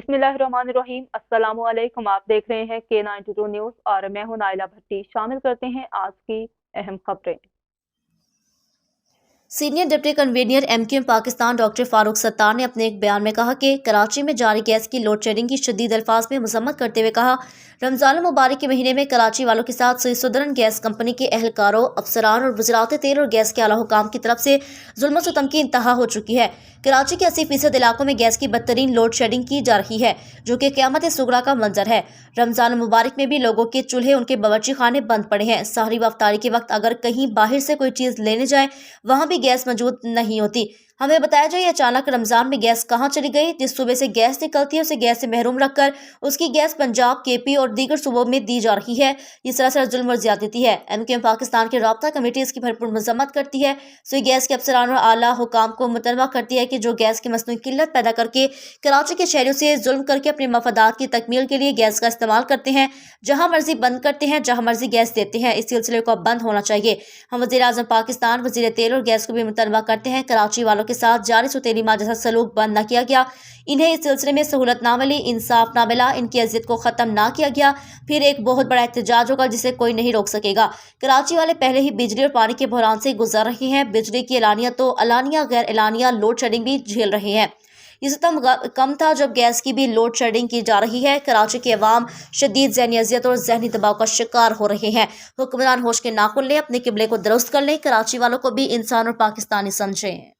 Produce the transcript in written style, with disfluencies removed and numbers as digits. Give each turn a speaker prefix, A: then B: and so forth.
A: बिस्मिल्लाहिर्रहमानिर्रहीम। अस्सलामु अलैकुम। आप देख रहे हैं K92 न्यूज़ और मैं हूं नाइला भट्टी। शामिल करते हैं आज की अहम खबरें।
B: Senior deputy convener MQM Pakistan doctor Farooq Sattar ने अपने एक बयान में कहा कि कराची में जारी गैस की लोड शेडिंग की शदीद अल्फाज में मजम्मत करते हुए कहा, रमजान मुबारक के महीने में कराची वालों के साथ सुदरन गैस कंपनी के अहलकारों, अफसरान और वज़रात तेल और गैस के आला हुकाम की तरफ से जुल्म सितम की इंतहा हो चुकी है। कराची के 80% इलाकों में गैस की बदतरीन लोड शेडिंग की जा रही है, जो कि क़यामत सुगरा का मंजर है। रमजान मुबारक में भी लोगों के चूल्हे, उनके बावर्ची खाने बंद पड़े हैं। सहरी व अफ्तारी के वक्त अगर कहीं बाहर से कोई चीज़ लेने जाए, वहाँ भी गैस मौजूद नहीं होती। हमें बताया जाए अचानक रमजान में गैस कहाँ चली गई। जिस सूबे से गैस निकलती है उसे गैस से महरूम रखकर उसकी गैस पंजाब, केपी और दीगर सूबों में दी जा रही है। ये सरासर जुल्म और ज्यादती है। एमक्यूएम पाकिस्तान की राब्ता कमेटी इसकी भरपूर मजम्मत करती है। सुई गैस के अफसरान और आला हुकाम को मुतलबा करती है कि जो गैस की मसनूई किल्लत पैदा करके कराची के शहरों से जुल्म करके अपने मफादात की तकमील के लिए गैस का इस्तेमाल करते हैं, जहाँ मर्जी बंद करते हैं, जहाँ मर्जी गैस देते हैं। इस सिलसिले को अब बंद होना चाहिए। हम वज़ीर आज़म पाकिस्तान, वज़ीर तेल और गैस को भी मुतलबा करते हैं कराची वालों के साथ जारी सौतेली माँ जैसा सलूक बंद न किया गया, इन्हें इस सिलसिले में सहूलत ना मिली, इंसाफ ना मिला, इनकी अजियत को खत्म ना किया गया, फिर एक बहुत बड़ा एहतजाज होगा जिसे कोई नहीं रोक सकेगा। कराची वाले पहले ही बिजली और पानी के बहरान से गुजर रहे हैं। बिजली की एलानिया तो अलानिया गैर एलानिया लोड शेडिंग भी झेल रहे हैं। ये सितम कम था जब गैस की भी लोड शेडिंग की जा रही है। कराची के अवाम शदीद ज़हनी अजियत और जहनी दबाव का शिकार हो रहे हैं। हुक्मरान होश के नाखुन लें, अपने किबले को दुरुस्त कर लें, कराची वालों को भी इंसान और पाकिस्तानी समझें।